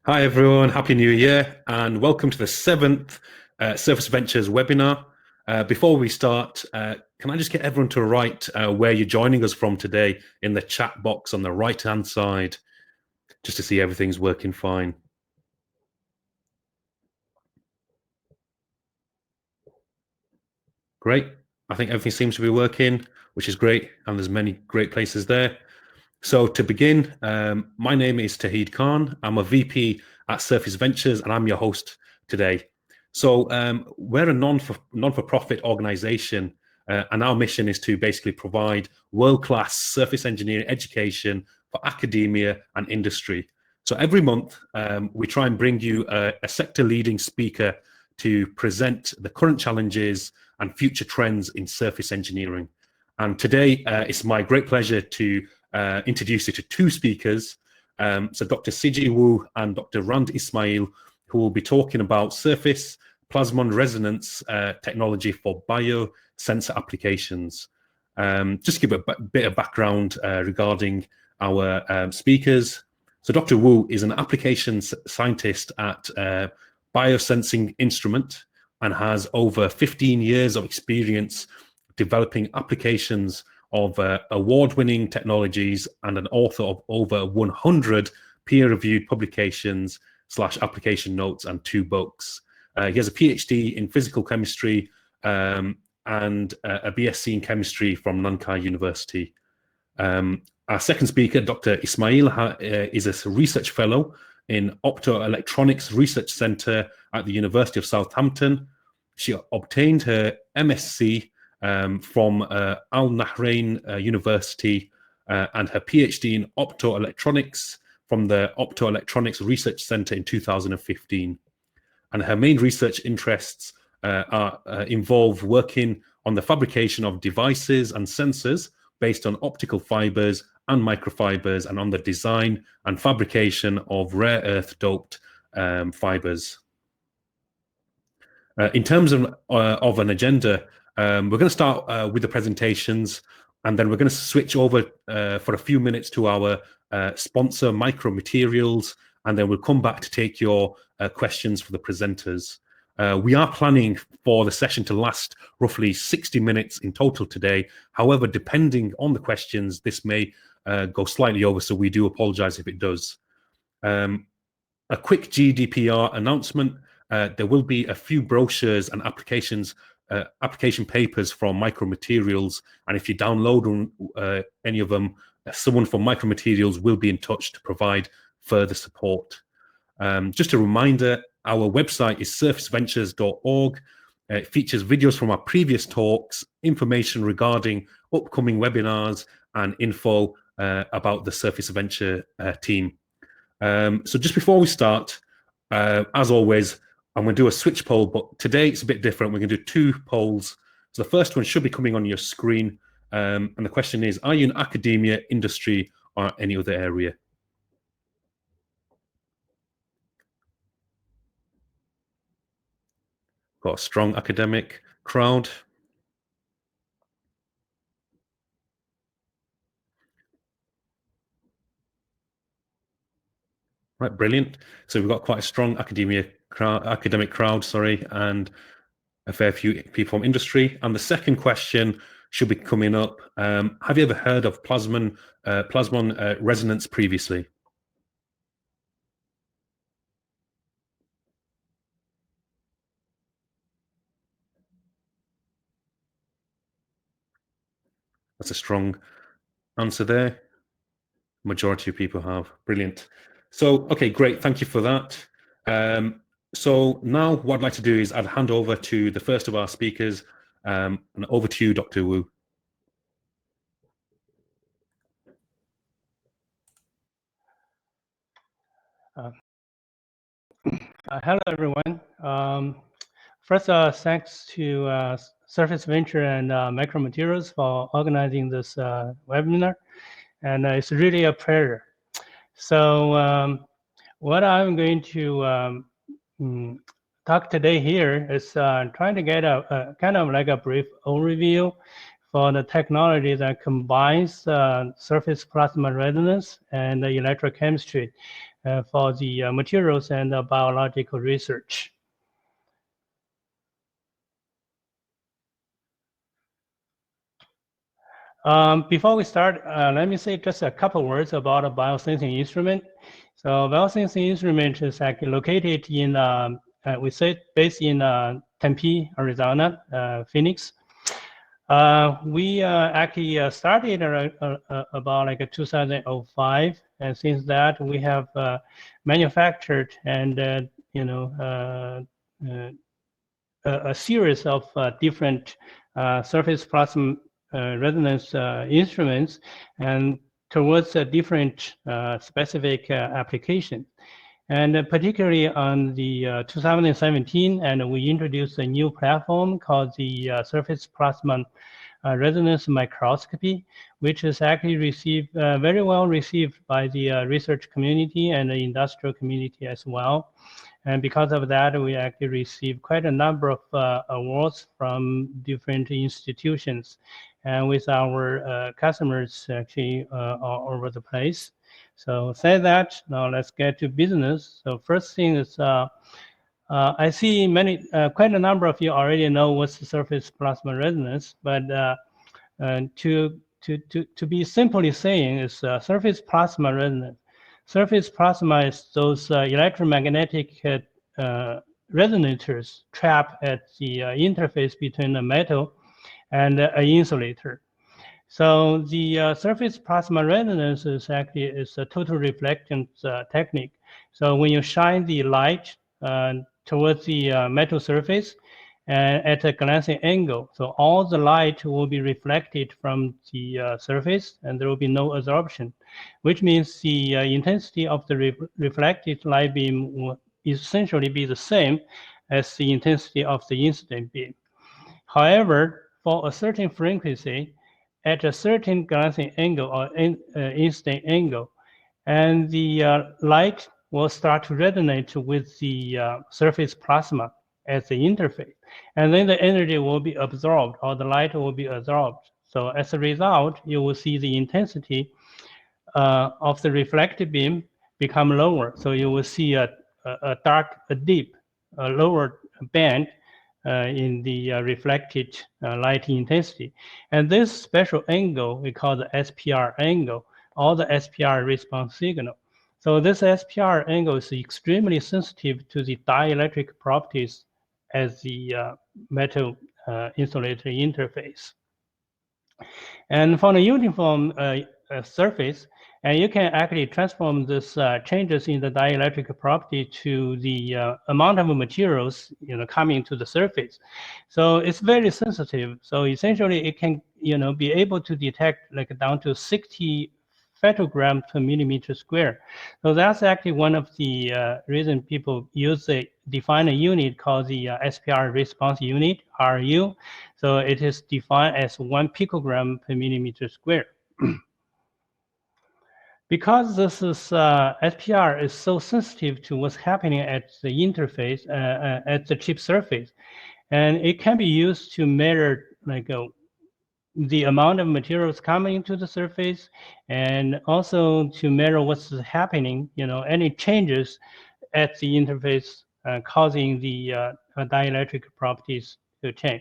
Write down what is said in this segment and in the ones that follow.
Hi everyone, Happy New Year and welcome to the seventh Surface Ventures webinar. Before we start, can I just get everyone to write where you're joining us from today in the chat box on the right-hand side, just to see everything's working fine. Great, I think everything seems to be working, which is great, and there's many great places there. So to begin, my name is Tahid Khan. I'm a VP at Surface Ventures, and I'm your host today. So we're a non-for-profit organization, and our mission is to basically provide world-class surface engineering education for academia and industry. So every month, we try and bring you a sector-leading speaker to present the current challenges and future trends in surface engineering. And today, it's my great pleasure to introduce you to two speakers, so Dr. Siji Wu and Dr. Rand Ismail, who will be talking about surface plasmon resonance technology for biosensor applications. Just to give a bit of background regarding our speakers. So Dr. Wu is an applications scientist at Biosensing Instrument and has over 15 years of experience developing applications of award-winning technologies and an author of over 100 peer-reviewed publications / application notes and 2 books. He has a PhD in physical chemistry and a BSc in chemistry from Nankai University. Our second speaker, Dr. Ismail, is a research fellow in Optoelectronics Research Center at the University of Southampton. She obtained her MSc from Al Nahrain University and her PhD in optoelectronics from the Optoelectronics Research Center in 2015. And her main research interests involve working on the fabrication of devices and sensors based on optical fibers and microfibers, and on the design and fabrication of rare earth doped fibers. In terms of an agenda, we're going to start with the presentations, and then we're going to switch over for a few minutes to our sponsor, Micromaterials, and then we'll come back to take your questions for the presenters. We are planning for the session to last roughly 60 minutes in total today. However, depending on the questions, this may go slightly over, so we do apologize if it does. A quick GDPR announcement. There will be a few brochures and application papers from Micromaterials, and if you download any of them, someone from Micromaterials will be in touch to provide further support. Just a reminder, our website is surfaceventures.org. It features videos from our previous talks, information regarding upcoming webinars, and info about the Surface Venture team. So just before we start, as always, I'm going to do a switch poll, but today it's a bit different. We're going to do 2 polls. So the first one should be coming on your screen. And the question is, are you in academia, industry, or any other area? Got a strong academic crowd. Right, brilliant. So we've got quite a strong academic crowd, sorry, and a fair few people from industry. And the second question should be coming up. Have you ever heard of Plasmon Resonance previously? That's a strong answer there. Majority of people have. Brilliant. So, okay, great. Thank you for that. So now what I'd like to do is I'd hand over to the first of our speakers, and over to you, Dr. Wu. Hello, everyone. First, thanks to Surface Venture and Micromaterials for organizing this webinar, and it's really a pleasure. So what I'm going to talk today here is trying to get a kind of like a brief overview for the technology that combines surface plasmon resonance and electrochemistry for the materials and biological research. Before we start, let me say just a couple words about a biosensing instrument. So biosensing instrument is actually located in, we say based in Tempe, Arizona, Phoenix. We actually started about like 2005, and since that we have manufactured and a series of different surface plasmon resonance instruments and towards a different specific application. And particularly on the 2017, and we introduced a new platform called the surface plasmon resonance microscopy, which is actually received very well received by the research community and the industrial community as well. And because of that, we actually received quite a number of awards from different institutions, and with our customers actually all over the place. So say that, now let's get to business. So first thing is, I see quite a number of you already know what's the surface plasmon resonance, but to be simply saying is surface plasmon resonance. Surface plasma is those electromagnetic resonators trapped at the interface between a metal and an insulator. So the surface plasma resonance is actually a total reflectance technique. So when you shine the light towards the metal surface and at a glancing angle, so all the light will be reflected from the surface and there will be no absorption, which means the intensity of the reflected light beam will essentially be the same as the intensity of the incident beam. However, for a certain frequency, at a certain glancing angle or incident angle, and the light will start to resonate with the surface plasma as the interface. And then the energy will be absorbed, or the light will be absorbed. So as a result, you will see the intensity of the reflected beam become lower. So you will see a deep, lower band in the reflected light intensity. And this special angle, we call the SPR angle, or the SPR response signal. So this SPR angle is extremely sensitive to the dielectric properties as the metal insulator interface. And for the uniform surface, and you can actually transform this changes in the dielectric property to the amount of materials coming to the surface. So it's very sensitive. So essentially, it can be able to detect like down to 60 photogram per millimeter square. So that's actually one of the reason people define a unit called the SPR response unit, RU. So it is defined as 1 picogram per millimeter square. Because this is SPR is so sensitive to what's happening at the interface, at the chip surface, and it can be used to measure like the amount of materials coming into the surface, and also to measure what's happening, any changes at the interface causing the dielectric properties to change.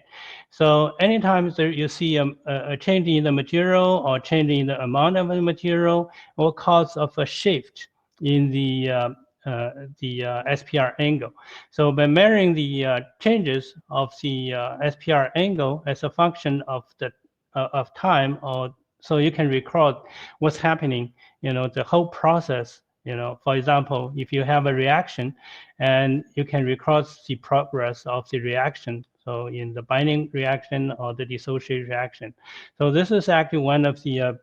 So anytime you see a change in the material or change in the amount of the material or cause of a shift in the SPR angle. So by measuring the changes of the SPR angle as a function of the of time, or so you can record what's happening, the whole process. For example, if you have a reaction, and you can record the progress of the reaction. So in the binding reaction or the dissociation reaction. So this is actually one of the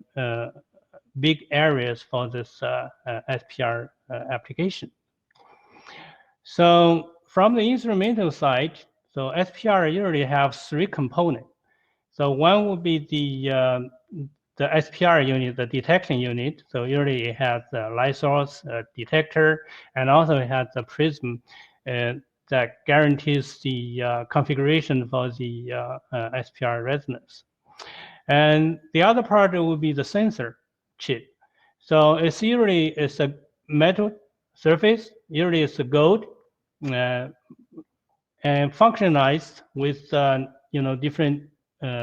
big areas for this SPR application. So from the instrumental side, so SPR usually have 3 components. So one would be the SPR unit, the detection unit. So usually it has the light source, detector, and also it has the prism that guarantees the configuration for the SPR resonance. And the other part will be the sensor chip. So it's usually a metal surface, usually it's a gold, and functionalized with different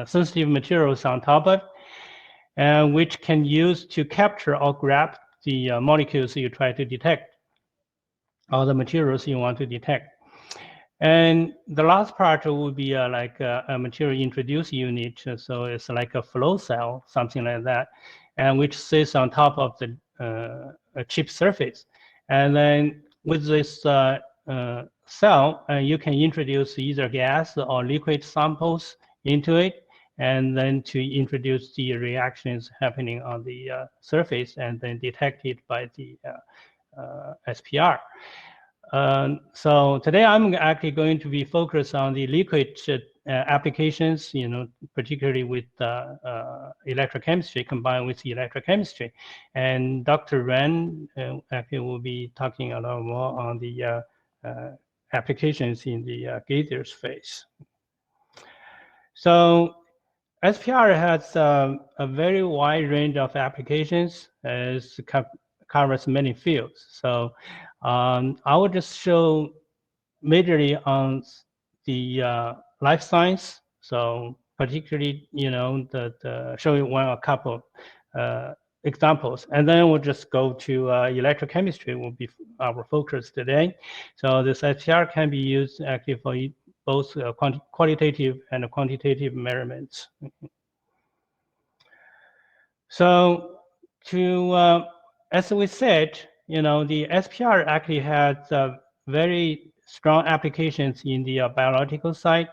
sensitive materials on top of it, and which can use to capture or grab the molecules you try to detect, or the materials you want to detect. And the last part will be like a material introduce unit. So it's like a flow cell, something like that, and which sits on top of the chip surface. And then with this cell, you can introduce either gas or liquid samples into it, and then to introduce the reactions happening on the surface, and then detect it by the SPR. So today I'm actually going to be focused on the liquid applications, particularly with electrochemistry combined with electrochemistry. And Dr. Ren actually will be talking a lot more on the applications in the gaseous phase. So SPR has a very wide range of applications, as covers many fields. So I will just show majorly on the life science. So particularly, showing a couple examples, and then we'll just go to electrochemistry will be our focus today. So this SPR can be used actually for both qualitative and quantitative measurements. So as we said, the SPR actually has very strong applications in the biological side.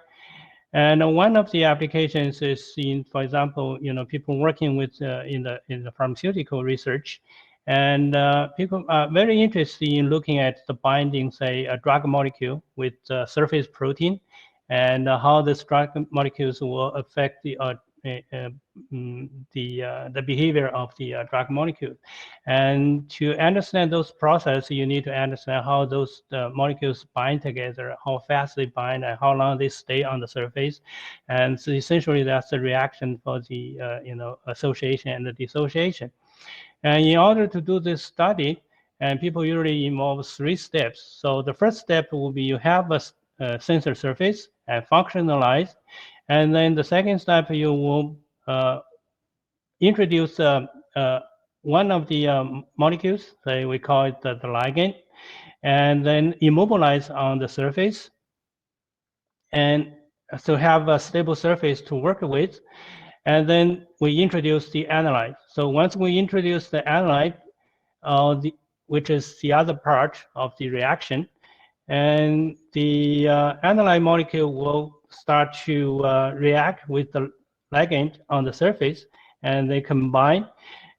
And one of the applications is in, for example, people working with in the pharmaceutical research, and people are very interested in looking at the binding, say, a drug molecule with surface protein, and how this drug molecules will affect the behavior of the drug molecule. And to understand those processes, you need to understand how those molecules bind together, how fast they bind, and how long they stay on the surface. And so essentially, that's the reaction for the association and the dissociation. And in order to do this study, and people usually involve 3 steps. So the first step will be you have a sensor surface and functionalize. And then the second step, you will introduce one of the molecules, say we call it the ligand, and then immobilize on the surface, and so have a stable surface to work with. And then we introduce the analyte. So once we introduce the analyte, which is the other part of the reaction, and the analyte molecule will start to react with the ligand on the surface, and they combine.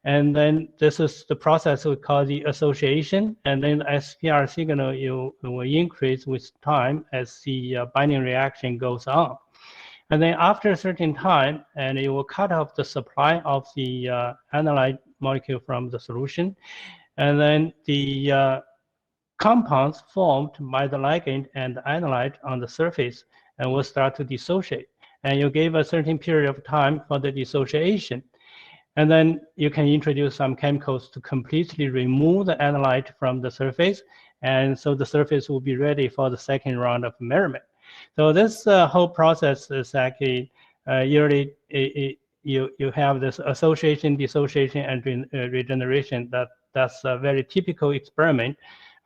And then this is the process we call the association. And then the SPR signal will increase with time as the binding reaction goes on. And then after a certain time, and it will cut off the supply of the analyte molecule from the solution. And then the compounds formed by the ligand and the analyte on the surface and will start to dissociate. And you give a certain period of time for the dissociation. And then you can introduce some chemicals to completely remove the analyte from the surface. And so the surface will be ready for the second round of measurement. So this whole process is actually usually you have this association, dissociation, and regeneration. That's a very typical experiment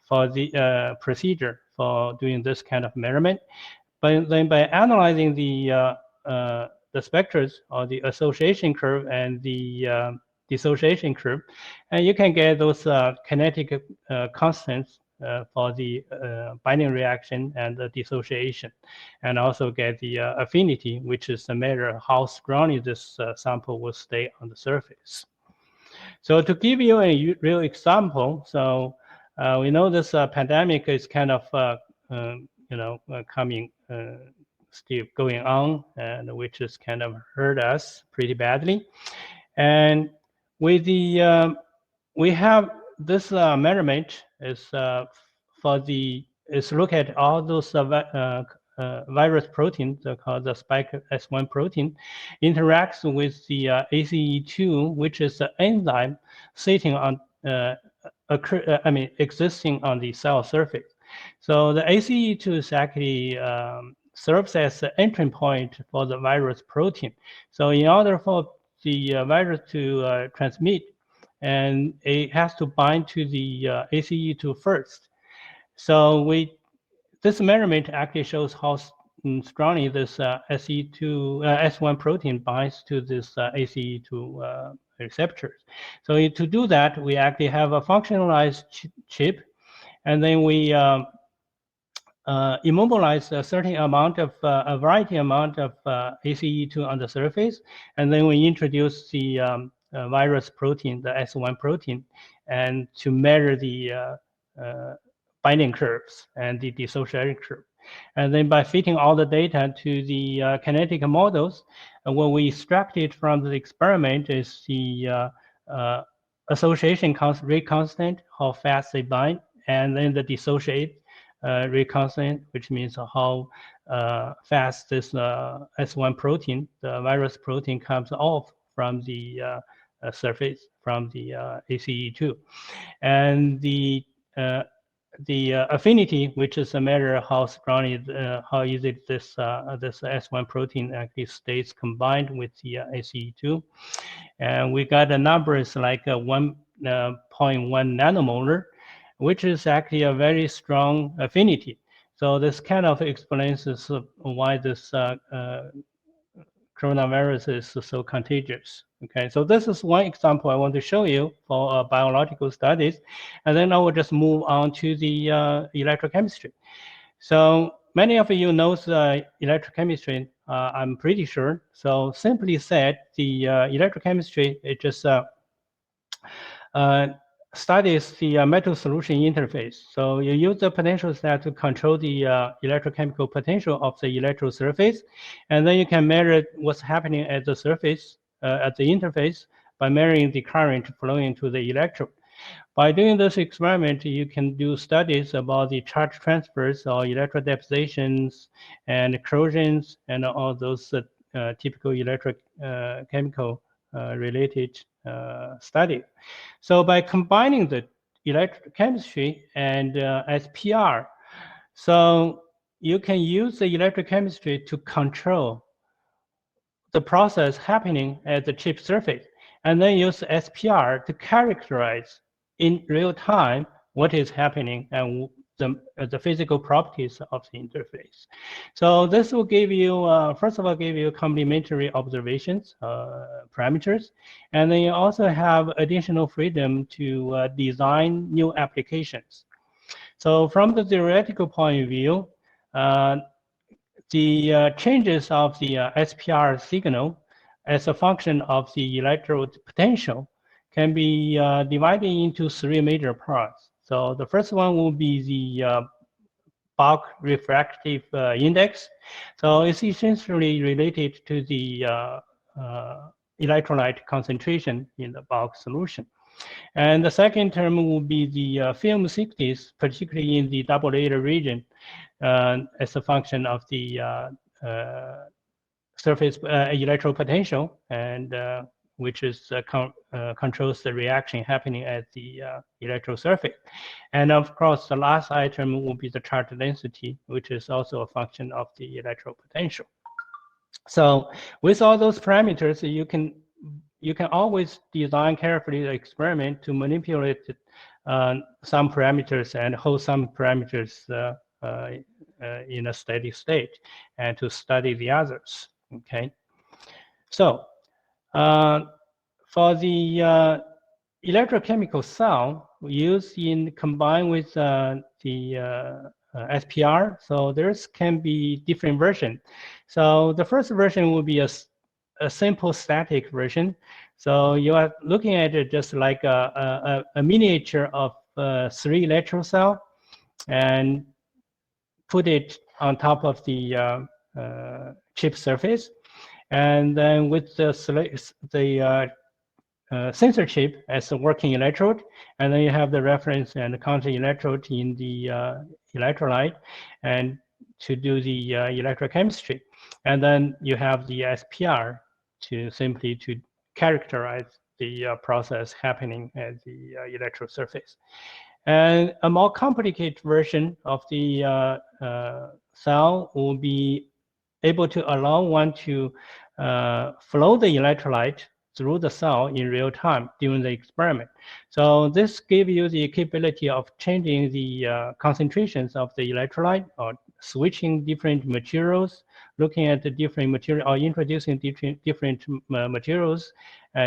for the procedure for doing this kind of measurement. But then by analyzing the spectrum or the association curve and the dissociation curve, and you can get those kinetic constants for the binding reaction and the dissociation, and also get the affinity, which is the measure of how strongly this sample will stay on the surface. So to give you a real example, so we know this pandemic is kind of coming, still going on, and which has kind of hurt us pretty badly. And with the we have this measurement is look at all those virus protein called the spike S1 protein interacts with the ACE2, which is an enzyme sitting on existing on the cell surface. So the ACE2 is actually serves as the entry point for the virus protein. So in order for the virus to transmit, and it has to bind to the ACE2 first. So this measurement actually shows how strongly this S1 protein binds to this ACE2 receptors. So to do that, we actually have a functionalized chip, and then we immobilize a certain amount of a variety amount of ACE2 on the surface, and then we introduce the virus protein, the S1 protein, and to measure the binding curves and the dissociation curve. And then by fitting all the data to the kinetic models, what we extracted from the experiment is the association rate constant, how fast they bind, and then the dissociate rate constant, which means how fast this S1 protein, the virus protein, comes off from the surface, from the ACE2. And the affinity, which is a measure how strongly, how easy this S1 protein actually stays combined with the ACE2. And we got the numbers like 1.1 nanomolar, which is actually a very strong affinity. So this kind of explains why this coronavirus is so contagious. Okay, so this is one example I want to show you for biological studies, and then I will just move on to the electrochemistry. So many of you know electrochemistry, I'm pretty sure. So simply said, the electrochemistry is just studies the metal solution interface. So you use the potential set to control the electrochemical potential of the electrode surface, and then you can measure what's happening at the surface, at the interface, by measuring the current flowing to the electrode. By doing this experiment, you can do studies about the charge transfers or electrodepositions and corrosions and all those typical electrochemical related study. So by combining the electrochemistry and SPR, so you can use the electrochemistry to control the process happening at the chip surface, and then use SPR to characterize in real time what is happening and the physical properties of the interface. So this will give you, first of all, give you complementary observations, parameters, and then you also have additional freedom to design new applications. So from the theoretical point of view, the changes of the SPR signal as a function of the electrode potential can be divided into three major parts. So the first one will be the bulk refractive index. So it's essentially related to the electrolyte concentration in the bulk solution. And the second term will be the film thickness, particularly in the double layer region, as a function of the surface electrode potential, and which is controls the reaction happening at the electrode surface. And of course, the last item will be the charge density, which is also a function of the electrode potential. So with all those parameters, you can always design carefully the experiment to manipulate some parameters and hold some parameters in a steady state, and to study the others. Okay, so for the electrochemical cell used in combined with the SPR, so there's can be different version. So the first version will be a simple static version. So you are looking at it just like a miniature of 3 electrode cell, and put it on top of the chip surface, and then with the sensor chip as a working electrode, and then you have the reference and the counter electrode in the electrolyte, and to do the electrochemistry, and then you have the SPR to simply to characterize the process happening at the electrode surface. And a more complicated version of the cell will be able to allow one to flow the electrolyte through the cell in real time during the experiment. So this gives you the capability of changing the concentrations of the electrolyte or switching different materials, looking at the different material or introducing different materials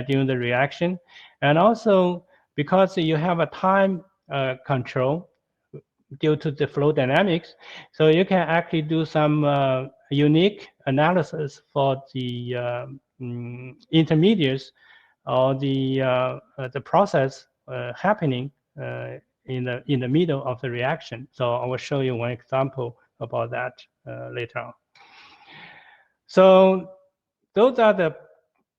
during the reaction. And also because you have a time control due to the flow dynamics, so you can actually do some unique analysis for the intermediates or the process happening in the middle of the reaction. So I will show you one example about that later on. So those are the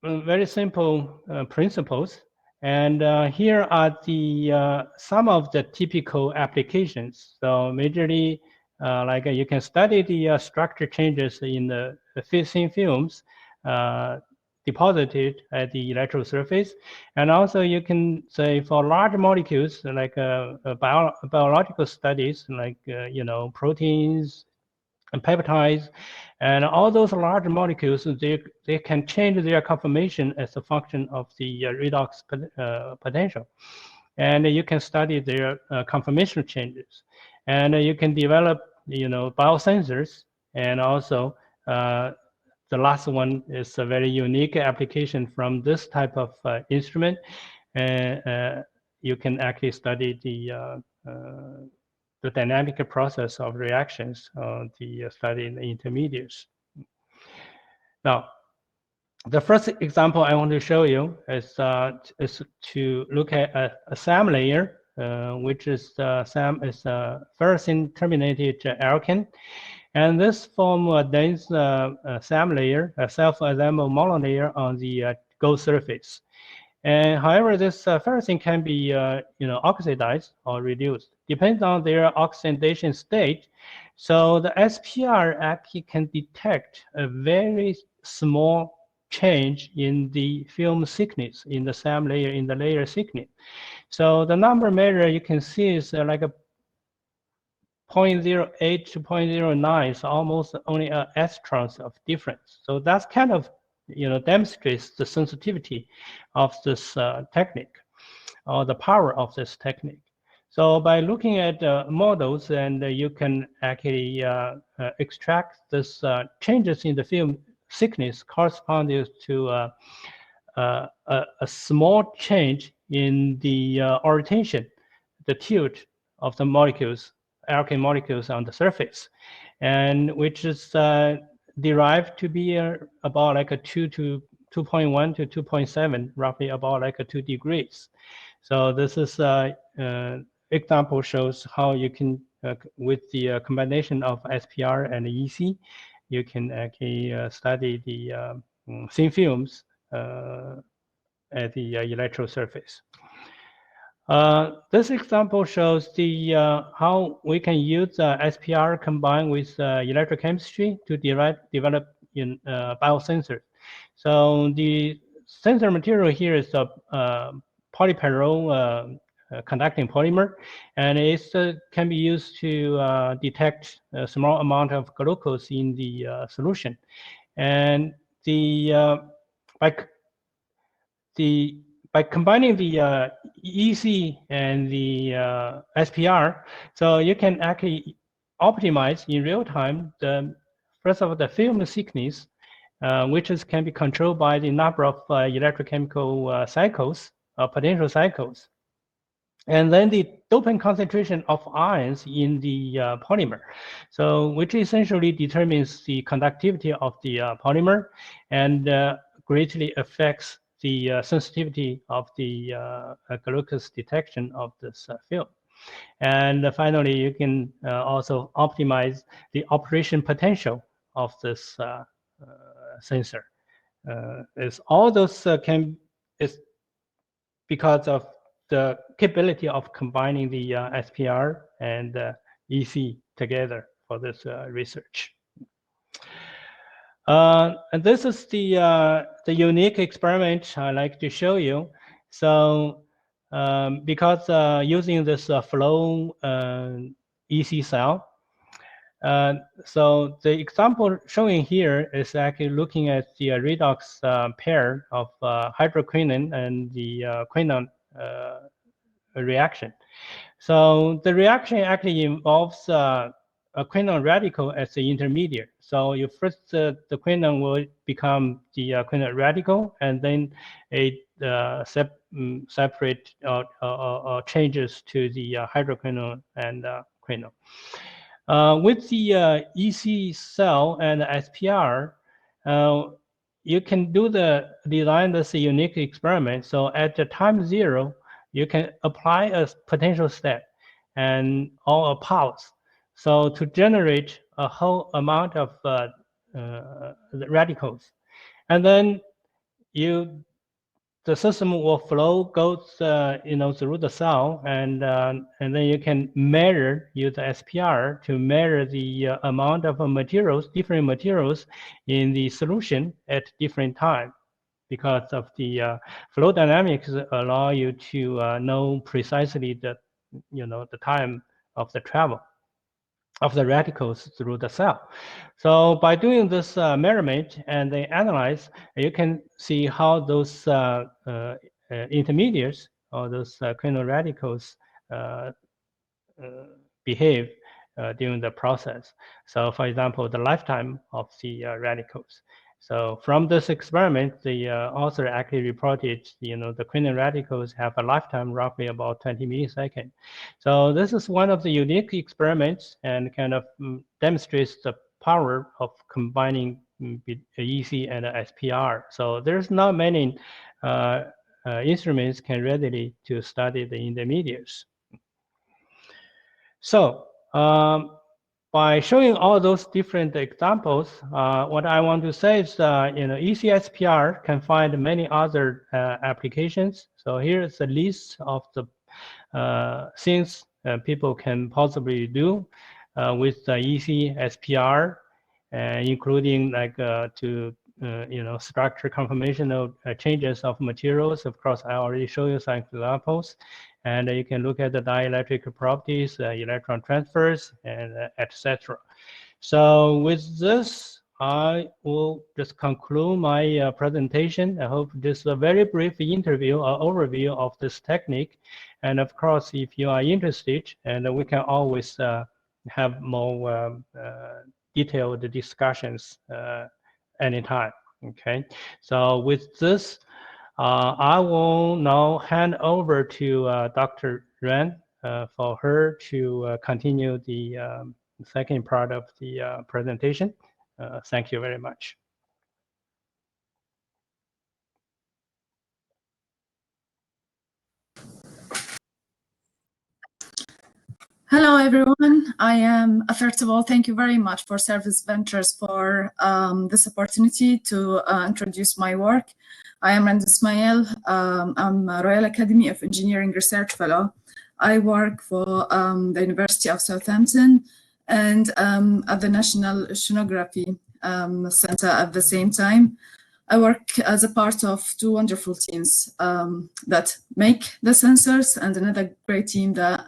very simple principles. And here are the some of the typical applications. So majorly, like you can study the structure changes in the thin films deposited at the electrode surface. And also you can say for large molecules, like biological studies, like, proteins and peptides, and all those large molecules, they can change their conformation as a function of the redox potential. And you can study their conformational changes. And you can develop, biosensors. And also, the last one is a very unique application from this type of instrument. You can actually study the dynamic process of reactions, the study in the intermediates. Now, the first example I want to show you is to look at a SAM layer, which is SAM is a ferrocene terminated alkane. And this form a dense SAM layer, a self-assembled monolayer on the gold surface. And however, this ferrocene can be oxidized or reduced, depends on their oxidation state. So the SPR actually can detect a very small change in the film thickness in the SAM layer, in the layer thickness. So the number measure you can see is like a 0.08 to 0.09, so almost only an S-trans of difference. So that's kind of demonstrates the sensitivity of this technique, or the power of this technique. So by looking at models, and you can actually extract this changes in the film thickness corresponding to a small change in the orientation, the tilt of the molecules, alkane molecules on the surface, and which is derived to be about like a 2.1 to 2.7, roughly about like a 2 degrees. So this is example shows how you can, with the combination of SPR and EC, you can actually study the thin films at the electrode surface. This example shows the how we can use SPR combined with electrochemistry to develop in biosensors. So the sensor material here is a polypyrrole conducting polymer, and it can be used to detect a small amount of glucose in the solution. And by combining the EC and the SPR, so you can actually optimize in real time first of all the film thickness, which can be controlled by the number of electrochemical cycles, potential cycles, and then the dopant concentration of ions in the polymer, so which essentially determines the conductivity of the polymer, and greatly affects the sensitivity of the glucose detection of this film. And finally, you can also optimize the operation potential of this sensor. All those is because of the capability of combining the SPR and EC together for this research. And this is the unique experiment I like to show you. So because using this flow EC cell, so the example showing here is actually looking at the redox pair of hydroquinone and the quinone reaction. So the reaction actually involves a quinone radical as the intermediate. So you first the quinone will become the quinone radical, and then it separate changes to the hydroquinone and quinone. With the EC cell and SPR, you can do the design this unique experiment. So at the time 0, you can apply a potential step and or a pulse. So to generate a whole amount of radicals, and then the system will flow goes through the cell, and then you can use the SPR to measure the amount of different materials in the solution at different time, because of the flow dynamics allow you to know precisely the time of the travel of the radicals through the cell. So by doing this measurement and they analyze, you can see how those intermediates or those quinone radicals behave during the process. So for example, the lifetime of the radicals. So from this experiment, the author actually reported, the quinone radicals have a lifetime roughly about 20 milliseconds. So this is one of the unique experiments and kind of demonstrates the power of combining EC and SPR. So there's not many instruments can readily to study the intermediates. So by showing all those different examples, what I want to say is, EC-SPR can find many other applications. So here is a list of the things people can possibly do with the EC-SPR, including like to structure conformational changes of materials. Of course, I already showed you some examples. And you can look at the dielectric properties, electron transfers, and etc. So with this, I will just conclude my presentation. I hope this is a very brief overview of this technique. And of course, if you are interested, and we can always have more detailed discussions anytime. Okay. So with this, I will now hand over to Dr. Yuan for her to continue the second part of the presentation. Thank you very much. Hello, everyone. First of all, thank you very much for Service Ventures for this opportunity to introduce my work. I am Rand Ismail. I'm a Royal Academy of Engineering Research Fellow. I work for the University of Southampton and at the National Oceanography Center at the same time. I work as a part of two wonderful teams that make the sensors and another great team that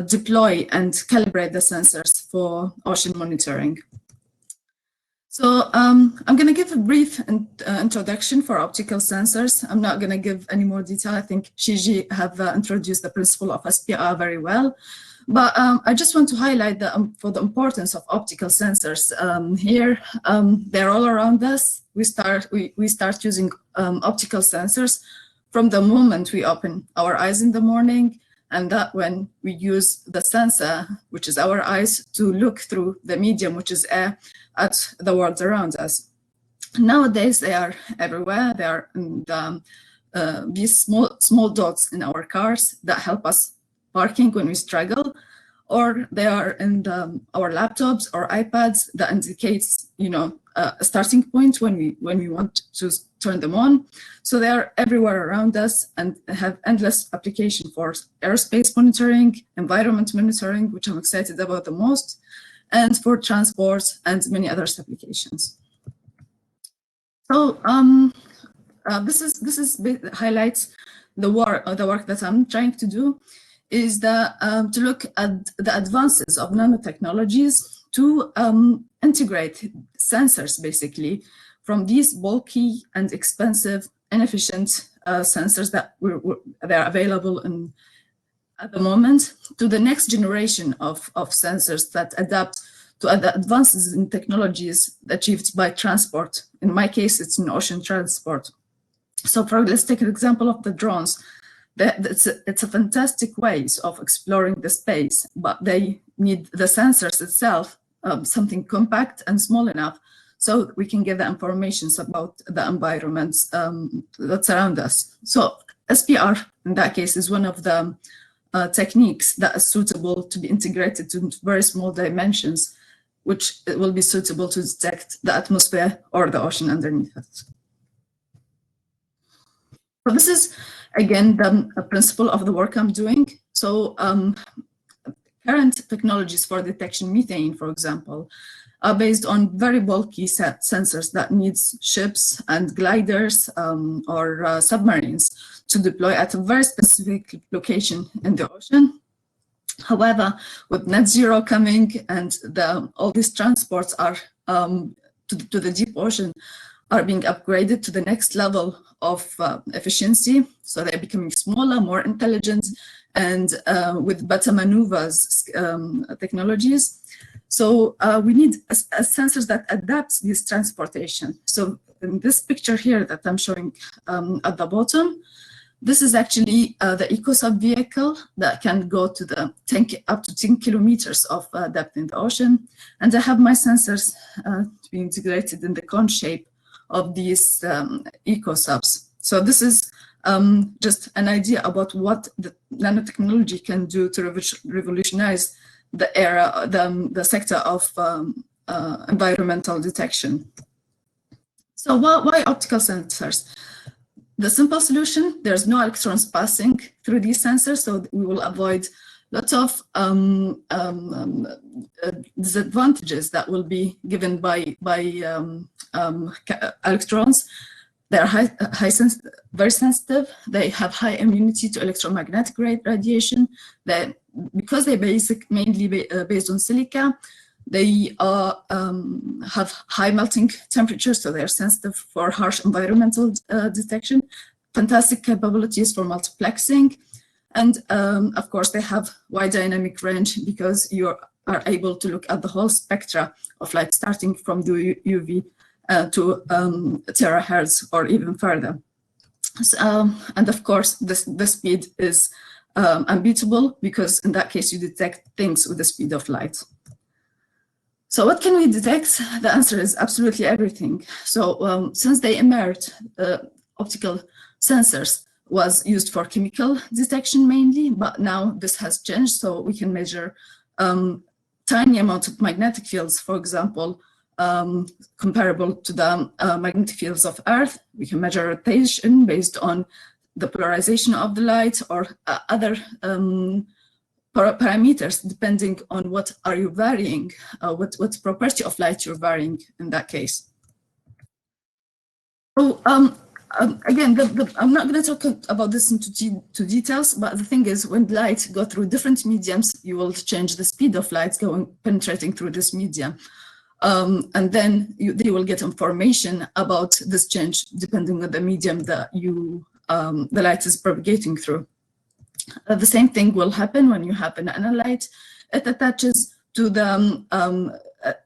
deploy and calibrate the sensors for ocean monitoring. So I'm going to give a brief introduction for optical sensors. I'm not going to give any more detail. I think Shiji have introduced the principle of SPR very well. But I just want to highlight for the importance of optical sensors. Here, they're all around us. We start using optical sensors from the moment we open our eyes in the morning, and that when we use the sensor, which is our eyes, to look through the medium, which is air, at the world around us. Nowadays, they are everywhere. They are these small dots in our cars that help us parking when we struggle, or they are in our laptops or iPads. That indicates, a starting point when we want to turn them on. So they are everywhere around us and have endless application for aerospace monitoring, environment monitoring, which I'm excited about the most, and for transport and many other applications. So this highlights the work that I'm trying to do, is to look at the advances of nanotechnologies to integrate sensors, basically, from these bulky and expensive, inefficient sensors that are available at the moment, to the next generation of sensors that adapt to the advances in technologies achieved by transport. In my case, it's in ocean transport. So let's take an example of the drones. It's a fantastic ways of exploring the space, but they need the sensors itself, something compact and small enough so we can get the information about the environments that's around us. So SPR, in that case, is one of the techniques that is suitable to be integrated to very small dimensions, which will be suitable to detect the atmosphere or the ocean underneath it. So this is, again, the principle of the work I'm doing. So current technologies for detection methane, for example, are based on very bulky sensors that needs ships and gliders or submarines to deploy at a very specific location in the ocean. However, with net zero coming and all these transports are to the deep ocean are being upgraded to the next level of efficiency. So they're becoming smaller, more intelligent, and with better maneuvers technologies. So we need sensors that adapt this transportation. So in this picture here that I'm showing at the bottom, this is actually the EcoSub vehicle that can go to up to 10 kilometers of depth in the ocean. And I have my sensors to be integrated in the cone shape of these EcoSubs. So this is just an idea about what the nanotechnology can do to revolutionize the area, the sector of environmental detection. So why optical sensors? The simple solution, there's no electrons passing through these sensors, so we will avoid lots of disadvantages that will be given by electrons. They are very sensitive. They have high immunity to electromagnetic radiation. Because they're mainly based on silica, they have high melting temperatures, so they're sensitive for harsh environmental detection, fantastic capabilities for multiplexing, and of course they have wide dynamic range because you are able to look at the whole spectra of light, starting from the UV to terahertz or even further. So, and of course the speed is unbeatable, because in that case you detect things with the speed of light. So what can we detect? The answer is absolutely everything. So since they emerged, optical sensors was used for chemical detection mainly, but now this has changed. So we can measure tiny amounts of magnetic fields, for example, comparable to the magnetic fields of Earth. We can measure rotation based on the polarization of the light or other parameters depending on what are you varying, what property of light you're varying in that case. So again, I'm not going to talk about this into details, but the thing is, when light go through different mediums, you will change the speed of light penetrating through this medium. And then they will get information about this change depending on the medium that the light is propagating through. The same thing will happen when you have an analyte. It attaches to the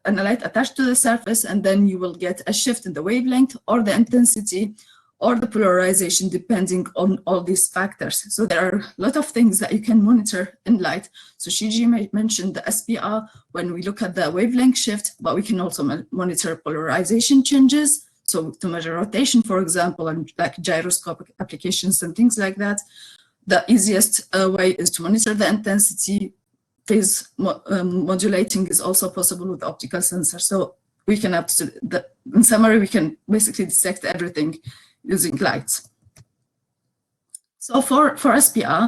analyte attached to the surface, and then you will get a shift in the wavelength or the intensity or the polarization depending on all these factors. So there are a lot of things that you can monitor in light. So Shiji mentioned the SPR when we look at the wavelength shift, but we can also monitor polarization changes. So to measure rotation, for example, and like gyroscopic applications and things like that. The easiest way is to monitor the intensity phase modulating is also possible with optical sensor. So we can in summary, we can basically detect everything using light. So for SPR,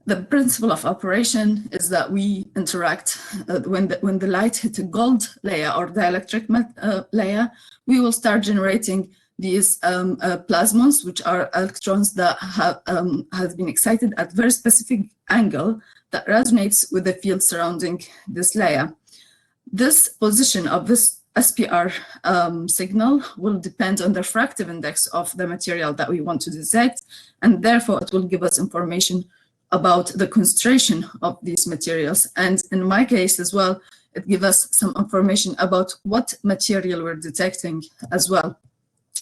the principle of operation is that we interact when the light hits a gold layer or dielectric layer, we will start generating these plasmons, which are electrons that have been excited at very specific angle that resonates with the field surrounding this layer. This position of this SPR signal will depend on the refractive index of the material that we want to detect, and therefore it will give us information about the concentration of these materials. And in my case as well, it gives us some information about what material we're detecting as well.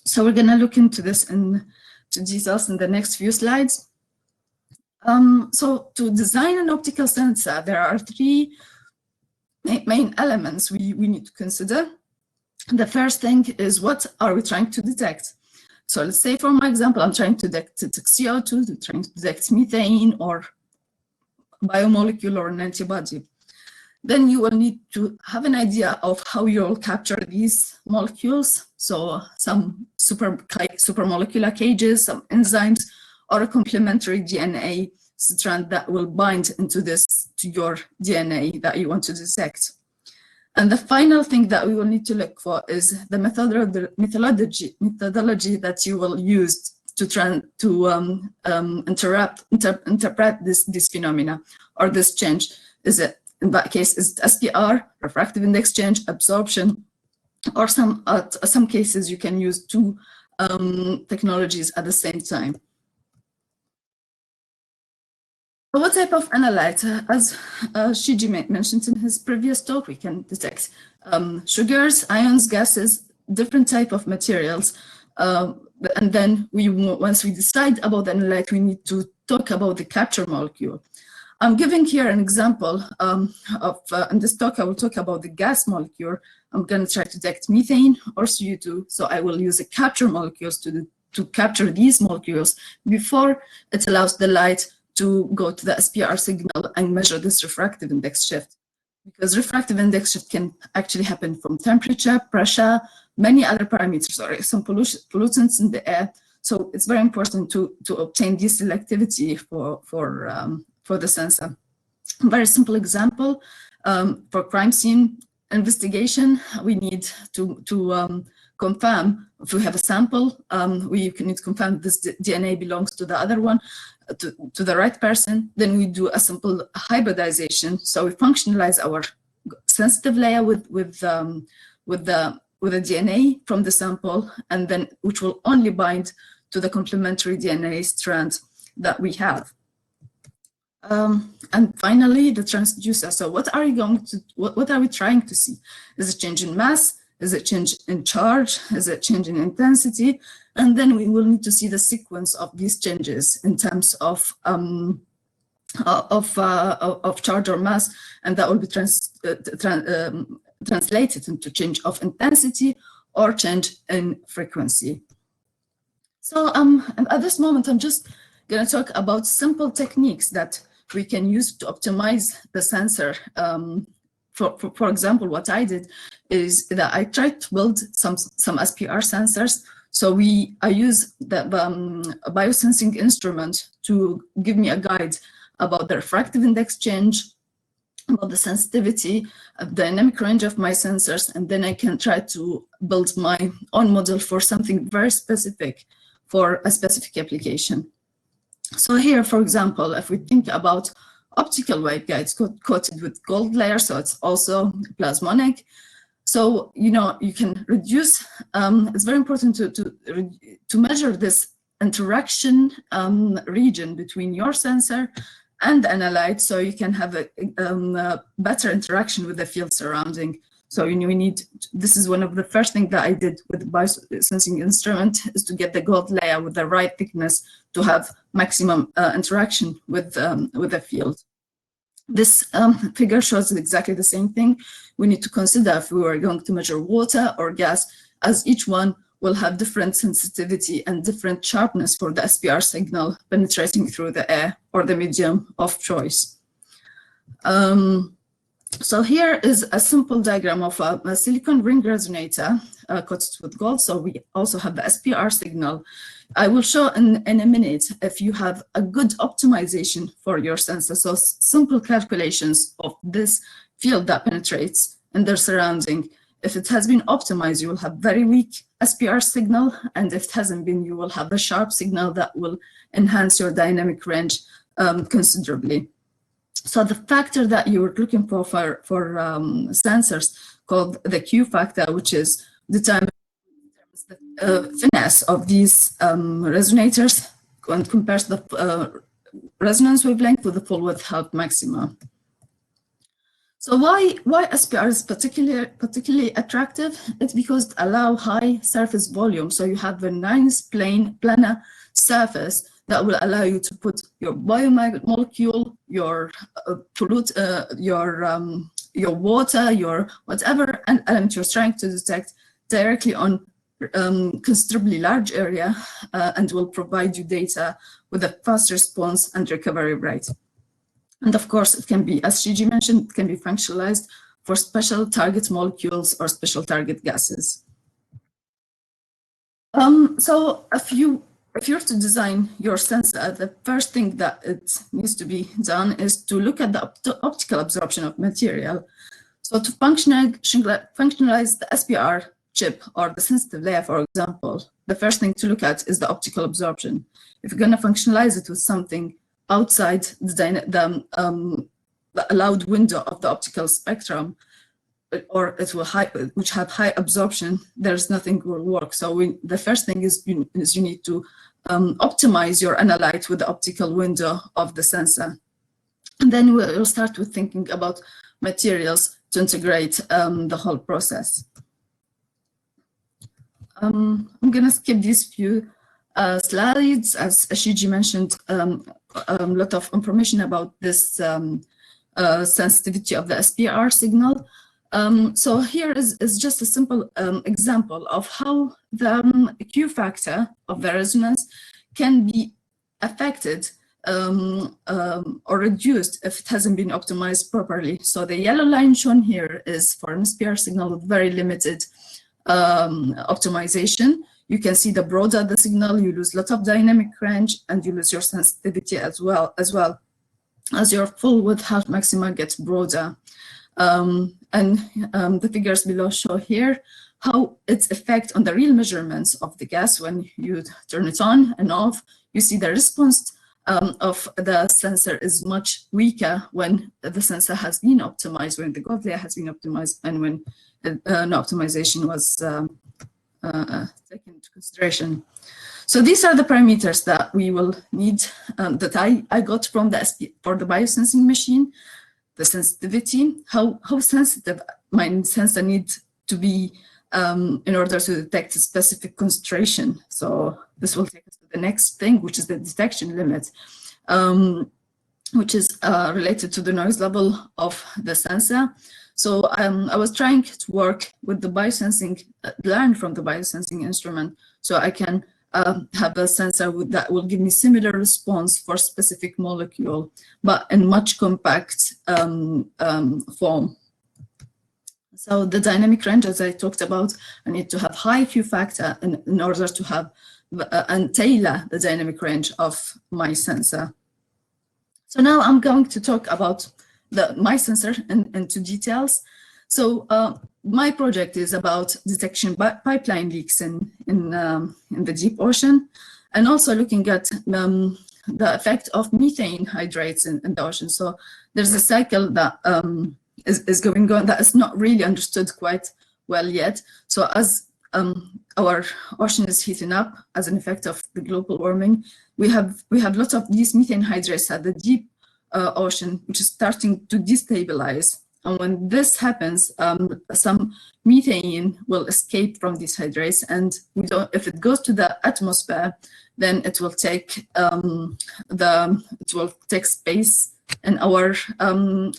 So we're going to look into this into details in the next few slides. So to design an optical sensor, there are three main elements we need to consider. The first thing is, what are we trying to detect? So let's say, for my example, I'm trying to detect CO2, trying to detect methane or biomolecule or an antibody. Then you will need to have an idea of how you'll capture these molecules. So some supermolecular cages, some enzymes, or a complementary DNA strand that will bind into to your DNA that you want to detect. And the final thing that we will need to look for is the methodology that you will use to interpret this phenomena or this change. Is it, in that case, is it SPR, refractive index change, absorption, or some cases you can use two technologies at the same time. What type of analyte? As Shiji mentioned in his previous talk, we can detect sugars, ions, gases, different type of materials. And then once we decide about the analyte, we need to talk about the capture molecule. I'm giving here an example in this talk, I will talk about the gas molecule. I'm going to try to detect methane or CO2. So I will use the capture molecules to capture these molecules before it allows the light to go to the SPR signal and measure this refractive index shift. Because refractive index shift can actually happen from temperature, pressure, many other parameters, or some pollutants in the air. So it's very important to obtain this selectivity for the sensor. A very simple example, for crime scene investigation, we need to confirm if we have a sample, we need to confirm this DNA belongs to the other one, to the right person. Then we do a simple hybridization. So we functionalize our sensitive layer with the DNA from the sample, and then which will only bind to the complementary DNA strand that we have. And finally, the transducer. So what are we trying to see? Is it change in mass? Is it change in charge? Is it change in intensity? And then we will need to see the sequence of these changes in terms of charge or mass, and that will be translated into change of intensity or change in frequency. So at this moment, I'm just going to talk about simple techniques that we can use to optimize the sensor. For example, what I did is that I tried to build some SPR sensors. So I use the biosensing instrument to give me a guide about the refractive index change, about the sensitivity, dynamic range of my sensors, and then I can try to build my own model for something very specific for a specific application. So here, for example, if we think about optical waveguides coated with gold layer, so it's also plasmonic. So, you can reduce, it's very important to measure this interaction region between your sensor and the analyte, so you can have a better interaction with the field surrounding. So this is one of the first things that I did with the biosensing instrument, is to get the gold layer with the right thickness to have maximum interaction with the field. This figure shows exactly the same thing. We need to consider if we were going to measure water or gas, as each one will have different sensitivity and different sharpness for the SPR signal penetrating through the air or the medium of choice. So here is a simple diagram of a silicon ring resonator coated with gold. So we also have the SPR signal. I will show in a minute if you have a good optimization for your sensor. So simple calculations of this field that penetrates and their surrounding. If it has been optimized, you will have very weak SPR signal. And if it hasn't been, you will have a sharp signal that will enhance your dynamic range considerably. So the factor that you were looking for sensors called the Q factor, which is determines the finesse of these resonators and compares the resonance wavelength with the full width half maxima. So why SPR is particularly attractive? It's because it allows high surface volume. So you have a nice planar surface that will allow you to put your biomolecule, your pollute, your water, your whatever element you're trying to detect directly on considerably large area and will provide you data with a fast response and recovery rate. And of course, it can be, as Gigi mentioned, it can be functionalized for special target molecules or special target gases. So if you're to design your sensor, the first thing that it needs to be done is to look at the optical absorption of material. So to functionalize the SPR chip or the sensitive layer, for example, the first thing to look at is the optical absorption. If you're going to functionalize it with something outside the allowed window of the optical spectrum, or it will which have high absorption, there's nothing will work. So the first thing is you need to optimize your analyte with the optical window of the sensor. And then we'll start with thinking about materials to integrate the whole process. I'm going to skip these few slides. As Ashiji mentioned, a lot of information about this sensitivity of the SPR signal. So here is just a simple example of how the Q factor of the resonance can be affected or reduced if it hasn't been optimized properly. So the yellow line shown here is for an SPR signal with very limited optimization. You can see the broader the signal, you lose a lot of dynamic range and you lose your sensitivity as well as your full width half maxima gets broader. The figures below show here how its effect on the real measurements of the gas when you turn it on and off. You see the response of the sensor is much weaker when the sensor has been optimized, when the gold layer has been optimized, and when no optimization was taken into consideration. So these are the parameters that we will need, that I got from for the biosensing machine. The sensitivity, how sensitive my sensor needs to be in order to detect a specific concentration. So this will take us to the next thing, which is the detection limit, which is related to the noise level of the sensor. So I was trying to work with the biosensing, learn from the biosensing instrument, so I can have a sensor that will give me similar response for specific molecule, but in much compact form. So the dynamic range, as I talked about, I need to have high Q factor in order to have and tailor the dynamic range of my sensor. So now I'm going to talk about my sensor into details. So my project is about detection pipeline leaks in the deep ocean, and also looking at the effect of methane hydrates in the ocean. So there's a cycle that is going on that is not really understood quite well yet. So as our ocean is heating up as an effect of the global warming, we have lots of these methane hydrates at the deep ocean, which is starting to destabilize. And when this happens, some methane will escape from these hydrates, and if it goes to the atmosphere, then it will take space in our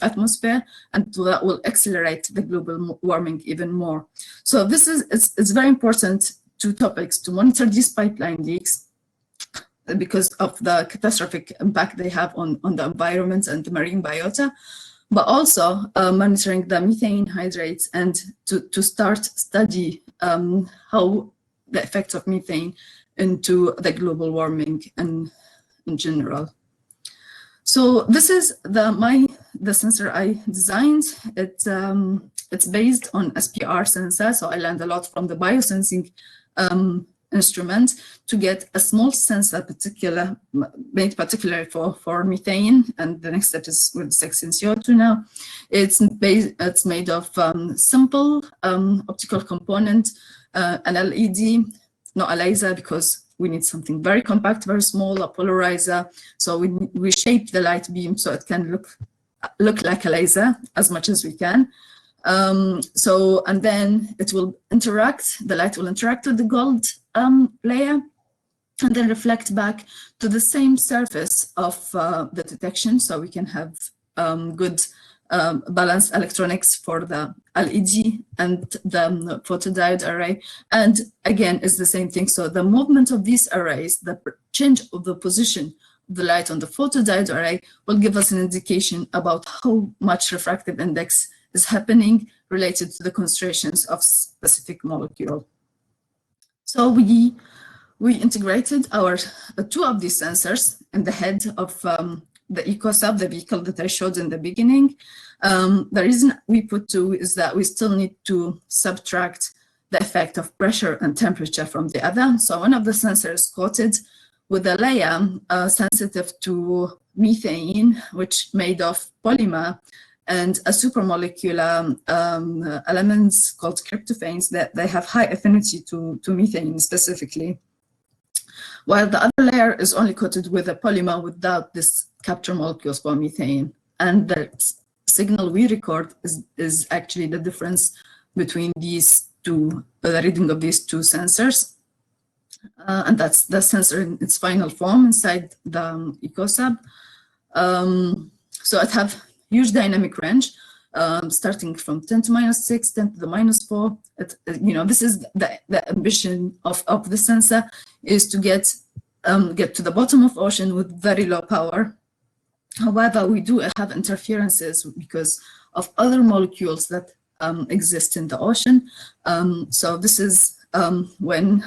atmosphere, and that will accelerate the global warming even more. So this it's very important, two topics: to monitor these pipeline leaks because of the catastrophic impact they have on the environment and the marine biota, but also monitoring the methane hydrates and to start study how the effects of methane into the global warming and in general. So this is the sensor I designed. It's based on SPR sensor, so I learned a lot from the biosensing instrument to get a small sensor made particularly for methane, and the next step is with 6 in CO2 now. It's made of simple optical component, an LED, not a laser, because we need something very compact, very small, a polarizer. So we shape the light beam so it can look like a laser as much as we can. And then it will interact, the light will interact with the gold layer and then reflect back to the same surface of the detection, so we can have good balanced electronics for the LED and the photodiode array. And again, it's the same thing. So the movement of these arrays, the change of the position of the light on the photodiode array will give us an indication about how much refractive index is happening related to the concentrations of specific molecule. So we integrated our 2 of these sensors in the head of the EcoSub, the vehicle that I showed in the beginning. The reason we put 2 is that we still need to subtract the effect of pressure and temperature from the other. So one of the sensors coated with a layer sensitive to methane, which made of polymer and a supermolecular elements called tryptophanes that they have high affinity to methane specifically, while the other layer is only coated with a polymer without this capture molecules for methane. And the signal we record is actually the difference between these 2, the reading of these 2 sensors. And that's the sensor in its final form inside the EcoSub. So it have huge dynamic range, starting from 10 to -6, 10 to the -4. This is the ambition of the sensor, is to get to the bottom of ocean with very low power. However, we do have interferences because of other molecules that exist in the ocean. So this is when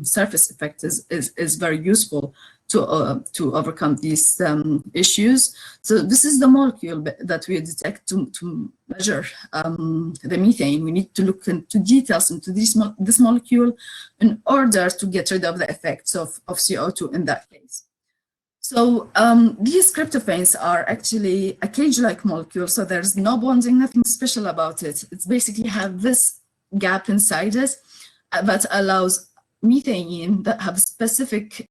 surface effect is very useful to overcome these issues. So this is the molecule that we detect to measure the methane. We need to look into details into this molecule in order to get rid of the effects of CO2 in that case. So these tryptophanes are actually a cage-like molecule, so there's no bonding, nothing special about it. It's basically have this gap inside it that allows methane that have specific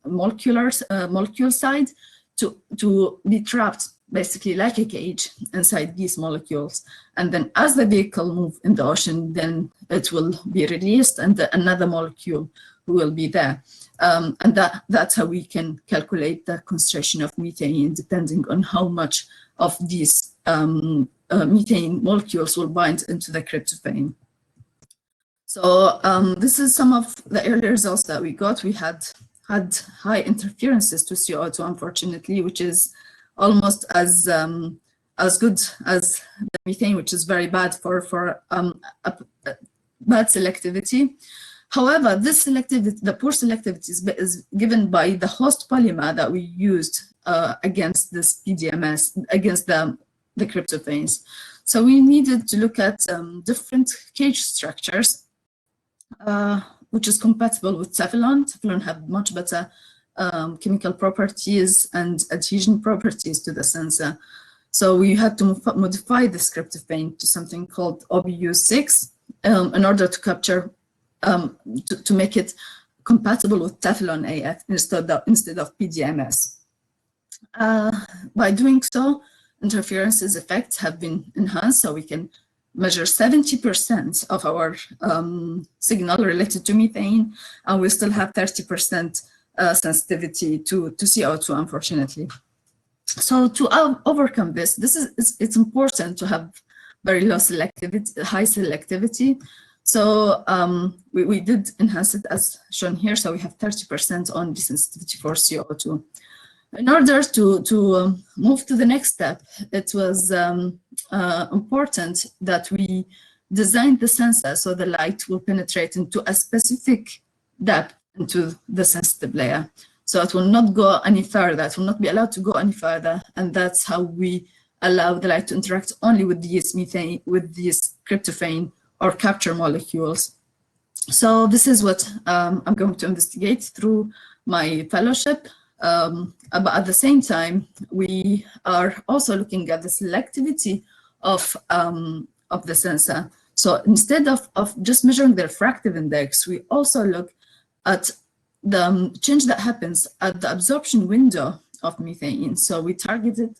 molecule side to be trapped basically like a cage inside these molecules. And then as the vehicle moves in the ocean, then it will be released and another molecule will be there. And that's how we can calculate the concentration of methane depending on how much of these methane molecules will bind into the tryptophane. So this is some of the early results that we got. We had high interferences to CO2, unfortunately, which is almost as good as the methane, which is very bad for bad selectivity. However, this selectivity, the poor selectivity is given by the host polymer that we used against this PDMS, against the tryptophanes. So we needed to look at different cage structures, which is compatible with Teflon. Teflon have much better chemical properties and adhesion properties to the sensor. So we had to modify the tryptophane to something called OBU6 in order to capture, to make it compatible with Teflon AF instead of PDMS. By doing so, interferences effects have been enhanced, so we can measure 70% of our signal related to methane, and we still have 30% sensitivity to CO2, unfortunately. So to overcome this, it's important to have very low selectivity, high selectivity. So we did enhance it as shown here. So we have 30% on the sensitivity for CO2. In order to move to the next step, it was important that we design the sensor so the light will penetrate into a specific depth into the sensitive layer. So it will not go any further, it will not be allowed to go any further. And that's how we allow the light to interact only with these methane, with these tryptophan or capture molecules. So this is what I'm going to investigate through my fellowship. But at the same time, we are also looking at the selectivity of the sensor. So instead of just measuring the refractive index, we also look at the change that happens at the absorption window of methane. So we targeted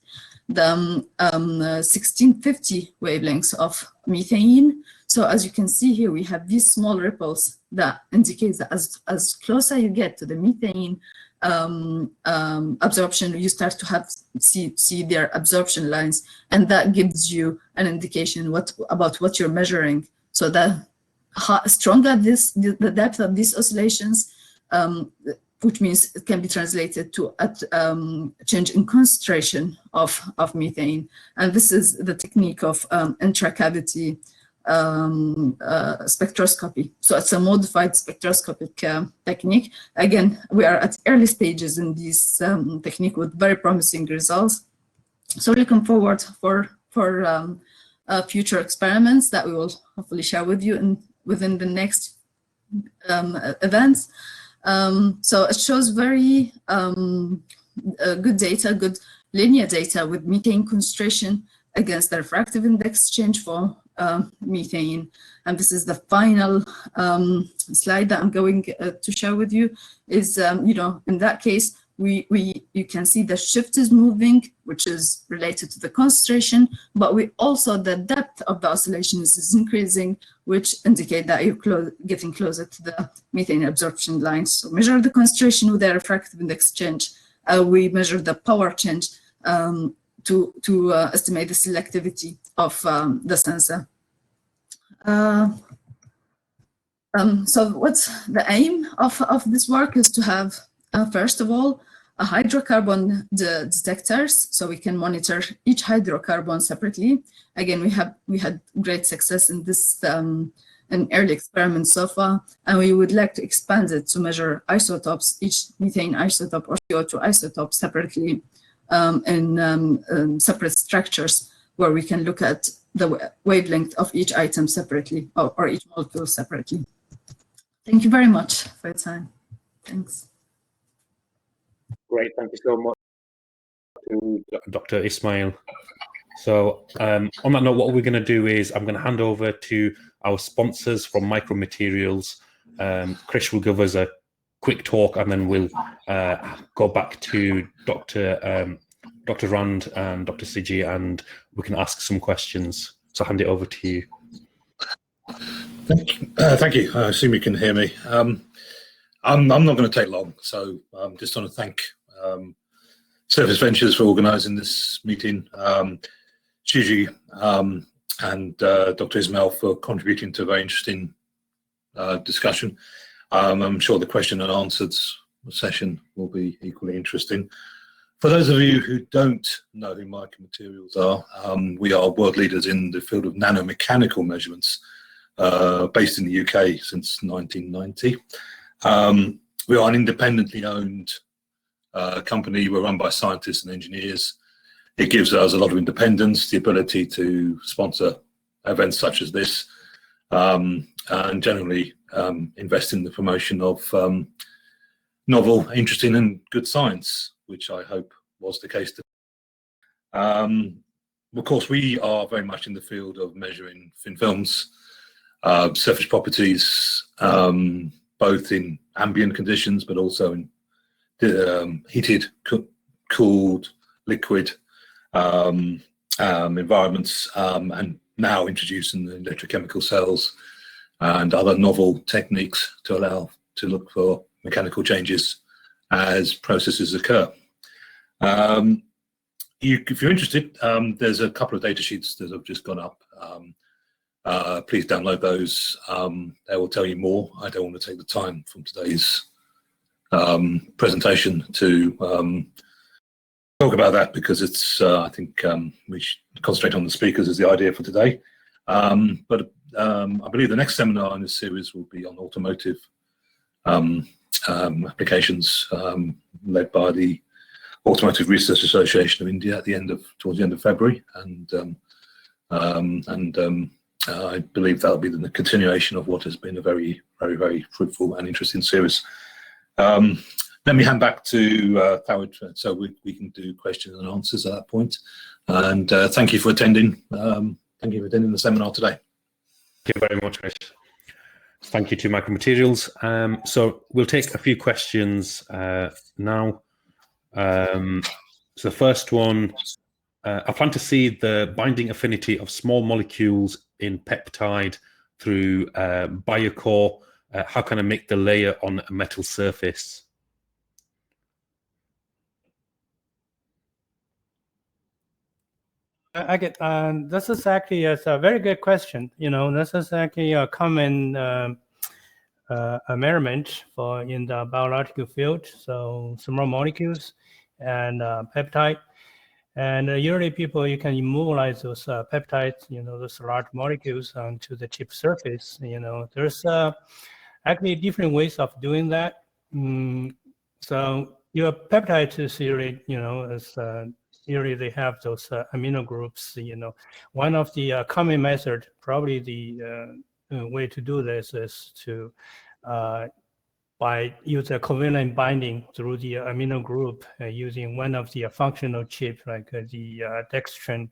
the 1650 wavelengths of methane. So as you can see here, we have these small ripples that indicates that as closer you get to the methane absorption, you start to see their absorption lines, and that gives you an indication about what you're measuring. So the stronger the depth of these oscillations, which means it can be translated to a change in concentration of methane. And this is the technique of intracavity spectroscopy. So it's a modified spectroscopic technique. Again, we are at early stages in this technique with very promising results. So looking forward for future experiments that we will hopefully share with you within the next events. So it shows very good data, good linear data with methane concentration against the refractive index change for methane. And this is the final slide that I'm going to share with you. Is in that case, you can see the shift is moving, which is related to the concentration, but we also the depth of the oscillations is increasing, which indicate that you're getting closer to the methane absorption lines. So measure the concentration with the refractive index change. We measure the power change to estimate the selectivity of the sensor. So what's the aim of this work is to have, first of all, a hydrocarbon detectors, so we can monitor each hydrocarbon separately. Again, we had great success in this in early experiments so far, and we would like to expand it to measure isotopes, each methane isotope or CO2 isotope separately in separate structures, where we can look at the wavelength of each item separately or each molecule separately. Thank you very much for your time. Thanks. Great, thank you so much to Dr. Ismail. So on that note, what we're going to do is I'm going to hand over to our sponsors from Micromaterials. Krish will give us a quick talk, and then we'll go back to Dr. Rand and Dr. Siji, and we can ask some questions. So hand it over to you. Thank you. I assume you can hear me. I'm not going to take long, so I'm just want to thank Surface Ventures for organising this meeting, Gigi and Dr. Ismail for contributing to a very interesting discussion. I'm sure the question and answers session will be equally interesting. For those of you who don't know who Micromaterials are, we are world leaders in the field of nanomechanical measurements, based in the UK since 1990. We are an independently owned company. We're run by scientists and engineers. It gives us a lot of independence, the ability to sponsor events such as this, and generally invest in the promotion of novel, interesting and good science, which I hope was the case. Of course, we are very much in the field of measuring thin films, surface properties, both in ambient conditions, but also in heated, cooled, liquid environments, and now introducing the electrochemical cells and other novel techniques to allow to look for mechanical changes as processes occur. If you're interested, there's a couple of data sheets that have just gone up. Please download those. They will tell you more. I don't want to take the time from today's presentation to talk about that because it's, I think we should concentrate on the speakers as the idea for today. But I believe the next seminar in this series will be on automotive applications, led by the Automotive Research Association of India towards the end of February, and I believe that'll be the continuation of what has been a very, very, very fruitful and interesting series. Let me hand back to Howard so we can do questions and answers at that point. And thank you for attending. Thank you for attending the seminar today. Thank you very much, Chris. Thank you to Micromaterials. So we'll take a few questions now. So the first one, I plan to see the binding affinity of small molecules in peptide through biocore. How can I make the layer on a metal surface? I get this is actually a very good question. This is actually a common measurement for in the biological field. So small molecules and peptide, and usually you can immobilize those peptides, those large molecules onto the chip surface. There's actually different ways of doing that. So your peptide theory, is usually they have those amino groups. One of the common method, probably the way to do this is to by using covalent binding through the amino group using one of the functional chips, like the dextrin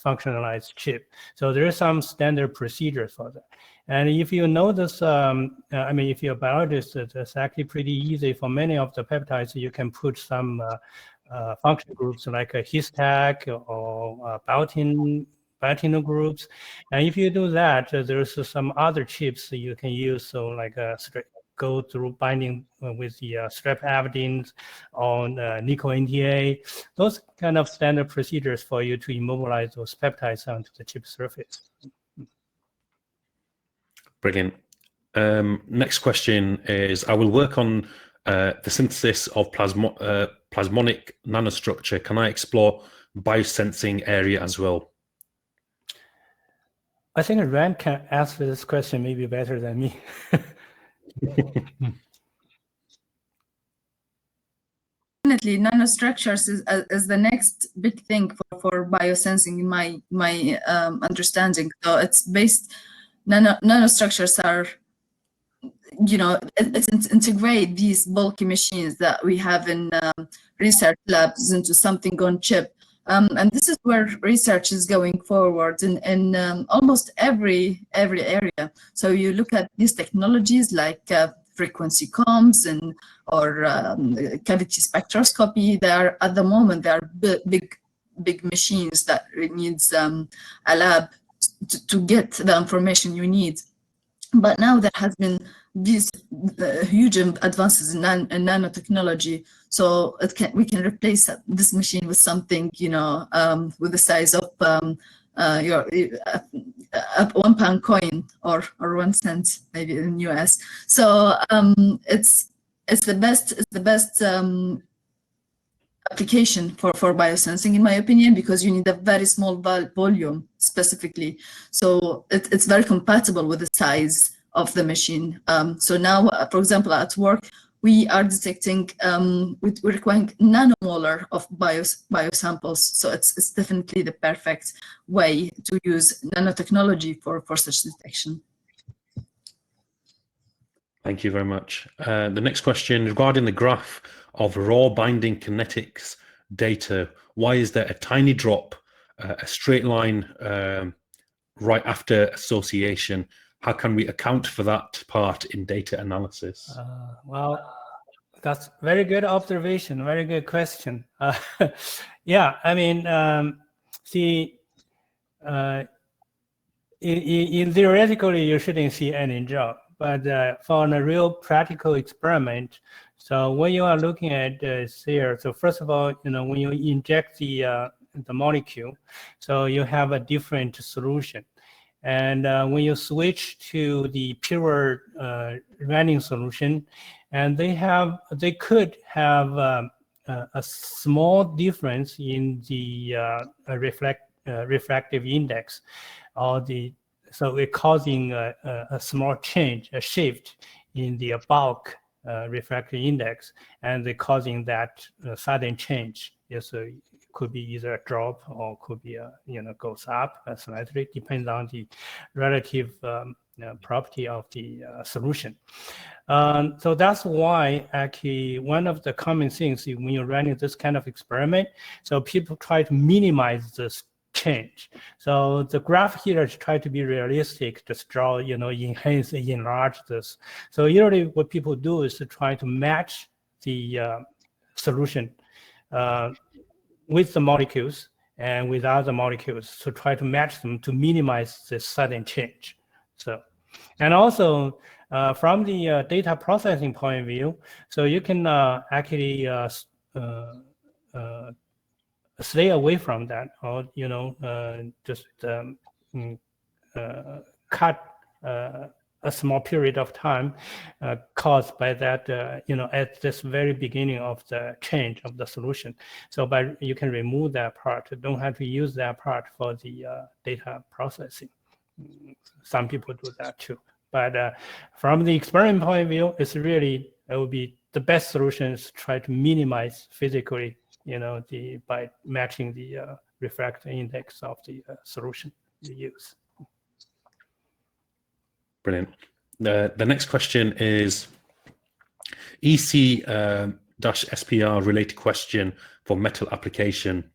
functionalized chip. So there is some standard procedure for that. And if you know this, if you're a biologist, it's actually pretty easy for many of the peptides. You can put some function groups like a his-tag or biotin groups. And if you do that, there's some other chips you can use. So like go through binding with the strep-avidin on nickel NTA. Those kind of standard procedures for you to immobilize those peptides onto the chip surface. Brilliant. Next question is, I will work on the synthesis of plasmonic nanostructure. Can I explore biosensing area as well? I think Rand can answer this question maybe better than me. Definitely, nanostructures is the next big thing for biosensing in my understanding. So it's based, nanostructures are, it's integrate these bulky machines that we have in research labs into something on chip. And this is where research is going forward in almost every area. So you look at these technologies like frequency comms or cavity spectroscopy. At the moment, they are big machines that needs a lab to get the information you need. But now there has been these huge advances in nanotechnology, so we can replace this machine with something, with the size of your £1 coin or 1 cent, maybe in US. So it's the best application for biosensing, in my opinion, because you need a very small volume specifically. So it's very compatible with the size of the machine. So now, for example, at work, we are detecting, we're requiring nanomolar of biosamples. So it's definitely the perfect way to use nanotechnology for such detection. Thank you very much. The next question regarding the graph of raw binding kinetics data. Why is there a tiny drop, a straight line right after association? How can we account for that part in data analysis? Well, that's very good observation. Very good question. Yeah, I mean, theoretically, you shouldn't see any drop. But for a real practical experiment, so when you are looking at here, so first of all, when you inject the molecule, so you have a different solution. And when you switch to the pure running solution, and they could have a small difference in the refractive index, so it causing a small change, a shift in the bulk refractive index, and it causing that sudden change. Yes, it could be either a drop or could be goes up slightly, depends on the relative property of the solution. So that's why actually one of the common things when you're running this kind of experiment, so people try to minimize this change. So the graph here is try to be realistic, just draw, enhance, enlarge this. So usually what people do is to try to match the solution with the molecules and without the molecules, to try to match them to minimize the sudden change. So, and also from the data processing point of view, so you can actually stay away from that, or just cut a small period of time caused by that, at this very beginning of the change of the solution. So you can remove that part. You don't have to use that part for the data processing. Some people do that too. But from the experiment point of view, it would be the best solution is to try to minimize physically, by matching the refractive index of the solution you use. Brilliant. The next question is EC-SPR related question for metal application.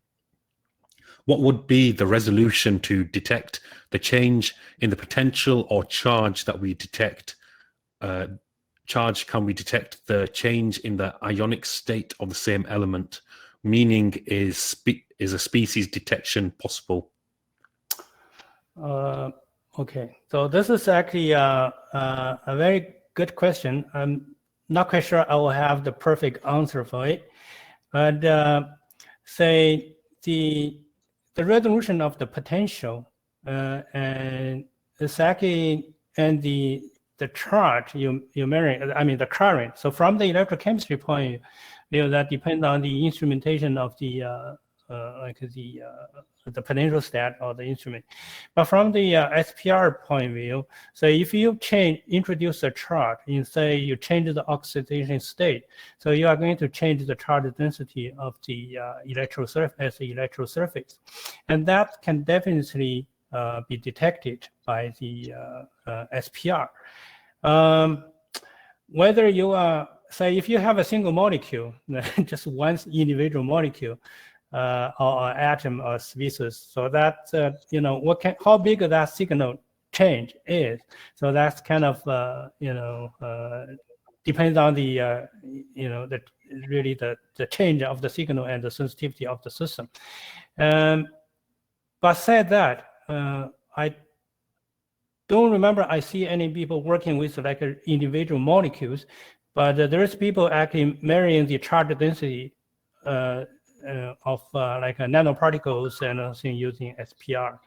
What would be the resolution to detect the change in the potential or charge that we detect? Charge, can we detect the change in the ionic state of the same element? Meaning, is a species detection possible? Okay, so this is actually a very good question. I'm not quite sure I will have the perfect answer for it, but say the resolution of the potential and exactly, and the charge you measure, I mean the current. So from the electrochemistry point of view, that depends on the instrumentation of the the potential stat or the instrument. But from the SPR point of view, so if you introduce a charge, say you change the oxidation state, so you are going to change the charge density of the electrosurface, and that can definitely be detected by the SPR. Whether you are, say, if you have a single molecule, just one individual molecule, or atom or species, so that how big that signal change is. So that's kind of depends on the the change of the signal and the sensitivity of the system. But said that, I don't remember I see any people working with like individual molecules, but there is people actually measuring the charge density of like nanoparticles and using SPR.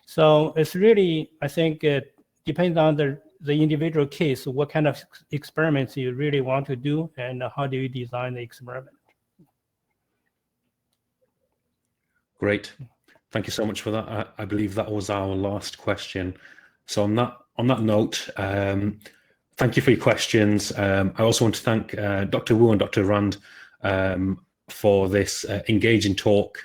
So it's really, I think it depends on the individual case, what kind of experiments you really want to do and how do you design the experiment. Great. Thank you so much for that. I believe that was our last question. So on that note, thank you for your questions. I also want to thank Dr. Wu and Dr. Rand for this engaging talk.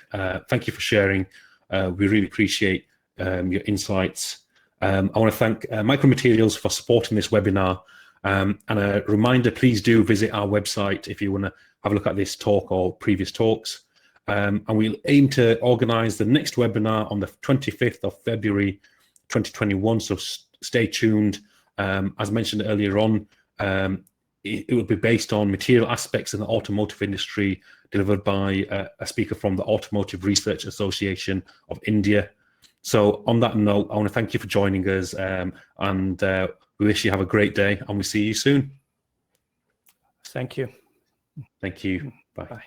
Thank you for sharing. We really appreciate your insights. I want to thank Micromaterials for supporting this webinar. And a reminder, please do visit our website if you want to have a look at this talk or previous talks. And we'll aim to organize the next webinar on the 25th of February 2021, so stay tuned. As mentioned earlier on, it will be based on material aspects in the automotive industry, delivered by a speaker from the Automotive Research Association of India. So on that note, I want to thank you for joining us, and we wish you have a great day, and we'll see you soon. Thank you. Thank you. Bye. Bye.